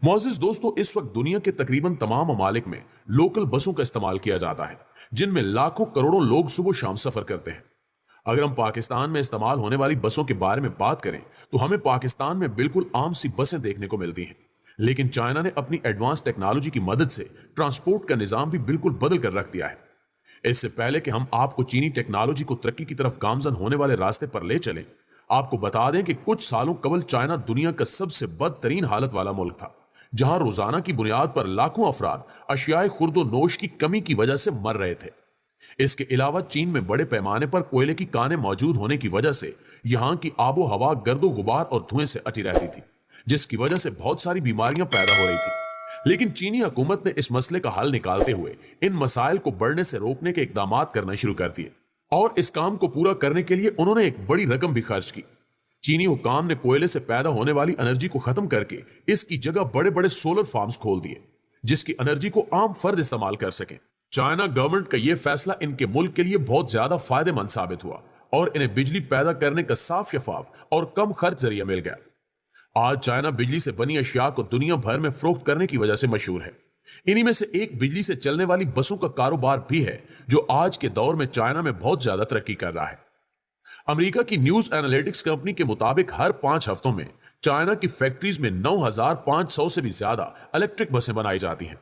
मुअज़्ज़िज़ दोस्तों, इस वक्त दुनिया के तकरीबन तमाम ममालिक में लोकल बसों का इस्तेमाल किया जाता है, जिनमें लाखों करोड़ों लोग सुबह शाम सफर करते हैं। अगर हम पाकिस्तान में इस्तेमाल होने वाली बसों के बारे में बात करें तो हमें पाकिस्तान में बिल्कुल आम सी बसें देखने को मिलती हैं। लेकिन चाइना ने अपनी एडवांस टेक्नोलॉजी की मदद से ट्रांसपोर्ट का निजाम भी बिल्कुल बदल कर रख दिया है। इससे पहले कि हम आपको चीनी टेक्नोलॉजी को तरक्की की तरफ गामजन होने वाले रास्ते पर ले चलें, आपको बता दें कि कुछ सालों कबल चाइना दुनिया का सबसे बदतरीन हालत वाला मुल्क था, जहां रोजाना की बुनियाद पर लाखों अफराद अशियाए खुर्दो नोश की कमी की वजह से मर रहे थे। इसके अलावा चीन में बड़े पैमाने पर कोयले की कानें मौजूद होने की वजह से यहां की आबो हवा गर्दो गुबार और धुएं से अटी रहती थी, जिसकी वजह से बहुत सारी बीमारियां पैदा हो रही थी। लेकिन चीनी हुकूमत ने इस मसले का हल निकालते हुए इन मसाइल को बढ़ने से रोकने के इकदाम करना शुरू कर दिए, और इस काम को पूरा करने के लिए उन्होंने एक बड़ी रकम भी खर्च की। चीनी हुकाम ने कोयले से पैदा होने वाली एनर्जी को खत्म करके इसकी जगह बड़े बड़े सोलर फार्म्स खोल दिए, जिसकी एनर्जी को आम फर्द इस्तेमाल कर सके। चाइना गवर्नमेंट का यह फैसला इनके मुल्क के लिए बहुत ज्यादा फायदेमंद साबित हुआ और इन्हें बिजली पैदा करने का साफ शफाफ और कम खर्च जरिया मिल गया। आज चाइना बिजली से बनी अशिया को दुनिया भर में फरोख्त करने की वजह से मशहूर है। इन्हीं में से एक बिजली से चलने वाली बसों का कारोबार भी है, जो आज के दौर में चाइना में बहुत ज्यादा तरक्की कर रहा है। अमेरिका की न्यूज एनालिटिक्स कंपनी के मुताबिक हर 5 हफ्तों में चाइना की फैक्ट्रीज में 9,500 से भी ज्यादा इलेक्ट्रिक बसें बनाई जाती हैं।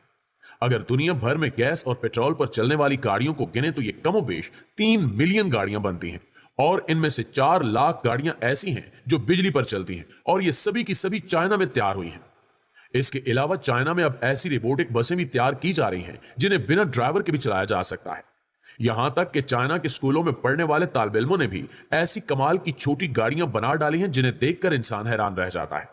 अगर दुनिया भर में गैस और पेट्रोल पर चलने वाली गाड़ियों को गिने तो ये कमोबेश 3 मिलियन गाड़ियां बनती हैं, और इनमें से 4 लाख गाड़ियां ऐसी हैं जो बिजली पर चलती हैं, और ये सभी की सभी चाइना में तैयार हुई हैं। इसके अलावा चाइना में अब ऐसी रोबोटिक बसें भी तैयार की जा रही हैं जिन्हें बिना ड्राइवर के भी चलाया जा सकता है। यहां तक कि चाइना के स्कूलों में पढ़ने वाले तालिब इल्मों ने भी ऐसी कमाल की छोटी गाड़ियां बना डाली हैं जिन्हें देखकर इंसान हैरान रह जाता है।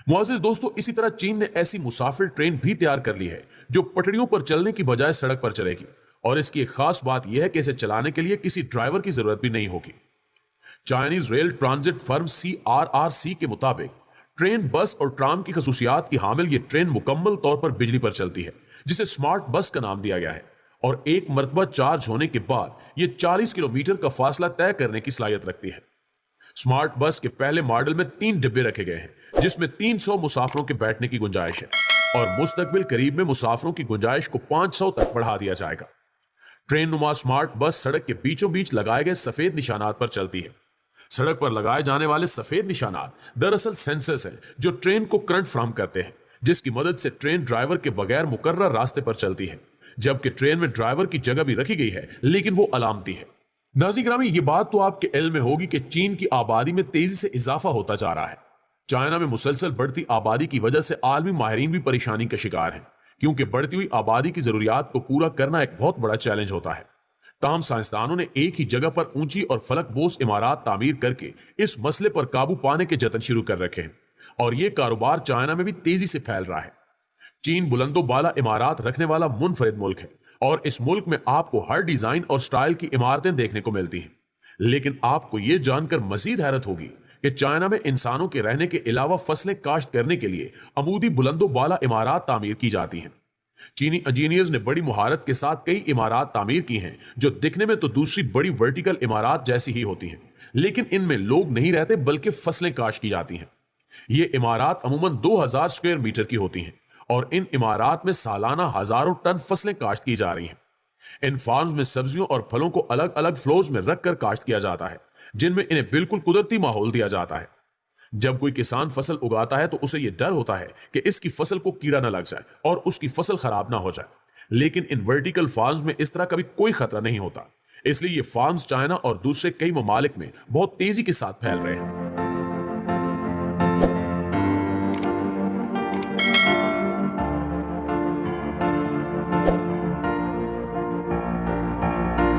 मुअज़्ज़िज़ दोस्तों, इसी तरह चीन ने ऐसी मुसाफिर ट्रेन भी तैयार कर ली है जो पटरियों पर चलने की बजाय सड़क पर चलेगी, और इसकी एक खास बात यह है कि इसे चलाने के लिए किसी ड्राइवर की जरूरत भी नहीं होगी। Chinese rail transit firm CRRC के मुताबिक ट्रेन, बस और ट्राम की खसूसियात की हामिल ये ट्रेन मुकम्मल तौर पर बिजली पर चलती है, जिसे स्मार्ट बस का नाम दिया गया है, और एक मरतबा चार्ज होने के बाद ये 40 किलोमीटर का फासला तय करने की सलाहियत रखती है। स्मार्ट बस के पहले मॉडल में 3 डिब्बे रखे गए हैं, जिसमें 300 मुसाफिरों के बैठने की गुंजाइश है, और मुस्तकबिल करीब में मुसाफिरों की गुंजाइश को 500 तक बढ़ा दिया जाएगा। ट्रेन नुमा स्मार्ट बस सड़क के बीचों बीच लगाए गए सफेद निशानात पर चलती है। सड़क पर लगाए जाने वाले सफेद निशानात दरअसल सेंसर्स हैं जो ट्रेन को करंट फ्राहम करते हैं, जिसकी मदद से ट्रेन ड्राइवर के बगैर मुकर्रर रास्ते पर चलती है, जबकि ट्रेन में ड्राइवर की जगह भी रखी गई है, लेकिन वो अलामती है। नाज़रीन ग्रामी, ये बात तो आपके इल्म में होगी कि चीन की आबादी में तेजी से इजाफा होता जा रहा है। चाइना में मुसलसल बढ़ती आबादी की वजह से आलमी माहिरीन भी परेशानी का शिकार हैं, क्योंकि बढ़ती हुई आबादी की जरूरियात को पूरा करना एक बहुत बड़ा चैलेंज होता है। ताहम साइंसदानों ने एक ही जगह पर ऊंची और फलकबोस इमारत तामीर करके इस मसले पर काबू पाने के जतन शुरू कर रखे हैं, और यह कारोबार चाइना में भी तेजी से फैल रहा है। चीन बुलंदो बाला इमारत रखने वाला मुनफरिद मुल्क है, और इस मुल्क में आपको हर डिजाइन और स्टाइल की इमारतें देखने को मिलती हैं। लेकिन आपको यह जानकर मजीद हैरत होगी कि चाइना में इंसानों के रहने के अलावा फसलें काश्त करने के लिए अमूदी बुलंदो बाला इमारत तामीर की जाती हैं। चीनी इंजीनियर्स ने बड़ी मुहारत के साथ कई इमारत तामीर की हैं जो दिखने में तो दूसरी बड़ी वर्टिकल इमारत जैसी ही होती हैं, लेकिन इनमें लोग नहीं रहते बल्कि फसलें काश्त की जाती हैं। ये इमारत अमूमन 2000 स्क्वायर मीटर की होती हैं, और इन इमारत में सालाना हजारों टन फसलें काश्त की जा रही हैं। इन फार्म्स में सब्जियों और फलों को अलग अलग फ्लोर्स में रखकर काश्त किया जाता है, जिनमें इन्हें बिल्कुल कुदरती माहौल दिया जाता है। जब कोई किसान फसल उगाता है तो उसे यह डर होता है कि इसकी फसल को कीड़ा न लग जाए और उसकी फसल खराब ना हो जाए, लेकिन इन वर्टिकल फार्म्स में इस तरह का भी कोई खतरा नहीं होता। इसलिए ये फार्म्स चाइना और दूसरे कई ममालिक में बहुत तेजी के साथ फैल रहे हैं।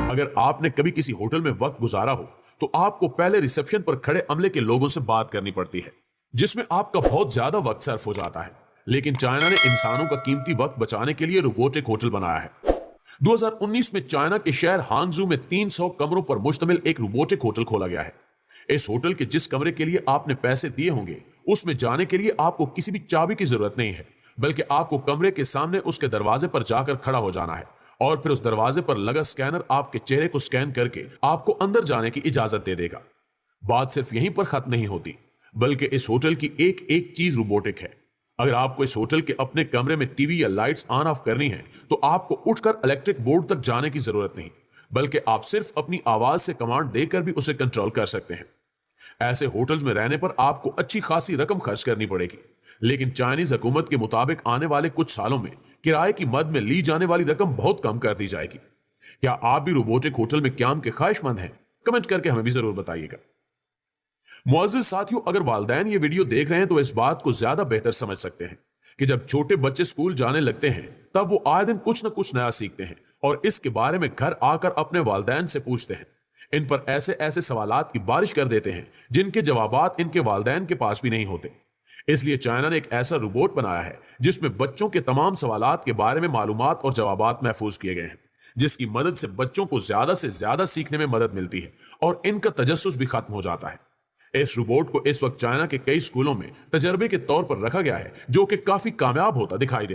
अगर आपने कभी किसी होटल में वक्त गुजारा हो तो आपको पहले रिसेप्शन पर खड़े अमले के लोगों से बात करनी पड़ती है, जिसमें आपका बहुत ज्यादा वक्त सर्फ हो जाता है। लेकिन चाइना ने इंसानों का कीमती वक्त बचाने के लिए रोबोटिक होटल बनाया है। 2019 में चाइना के शहर हांगझू में 300 कमरों पर मुश्तमिल एक रोबोटिक होटल खोला गया है। इस होटल के जिस कमरे के लिए आपने पैसे दिए होंगे, उसमें जाने के लिए आपको किसी भी चाबी की जरूरत नहीं है, बल्कि आपको कमरे के सामने उसके दरवाजे पर जाकर खड़ा हो जाना है, और फिर उस दरवाजे पर लगा स्कैनर आपके चेहरे को स्कैन करके आपको अंदर जाने की इजाजत दे देगा। बात सिर्फ यहीं पर खत्म नहीं होती, बल्कि इस होटल की एक एक चीज रोबोटिक है। अगर आपको इस होटल के अपने कमरे में टीवी या लाइट्स ऑन ऑफ करनी है तो आपको उठकर इलेक्ट्रिक बोर्ड तक जाने की जरूरत नहीं, बल्कि आप सिर्फ अपनी आवाज से कमांड देकर भी उसे कंट्रोल कर सकते हैं। ऐसे होटल्स में रहने पर आपको अच्छी खासी रकम खर्च करनी पड़ेगी, लेकिन चाइनीज हुकूमत के मुताबिक आने वाले कुछ सालों में किराए की मद में ली जाने वाली रकम बहुत कम कर दी जाएगी। क्या आप भी रोबोटिक होटल में क्याम के ख्वाहिशमंद हैं? कमेंट करके हमें भी जरूर बताइएगा। मुअज़्ज़िज़ साथियों, अगर वालिदैन ये वीडियो देख रहे हैं तो इस बात को ज्यादा बेहतर समझ सकते हैं कि जब छोटे बच्चे स्कूल जाने लगते हैं तब वो आए दिन कुछ न कुछ नया सीखते हैं और इसके बारे में घर आकर अपने वालिदैन से पूछते हैं। इन पर ऐसे ऐसे सवालात की बारिश कर देते हैं जिनके जवाबात इनके वालिदैन के पास भी नहीं होते। इसलिए चाइना ने एक ऐसा रोबोट बनाया है जिसमें बच्चों के तमाम सवालात के बारे में मालूमात और जवाबात महफूज किए गए हैं, जिसकी मदद से बच्चों को ज्यादा से ज्यादा सीखने में मदद मिलती है और इनका तजस्सुस भी खत्म हो जाता है। इस रोबोट को इस वक्त चाइना के कई स्कूलों में तजर्बे के तौर पर रखा गया है, जो कि काफी कामयाब होता दिखाई दे रहा है।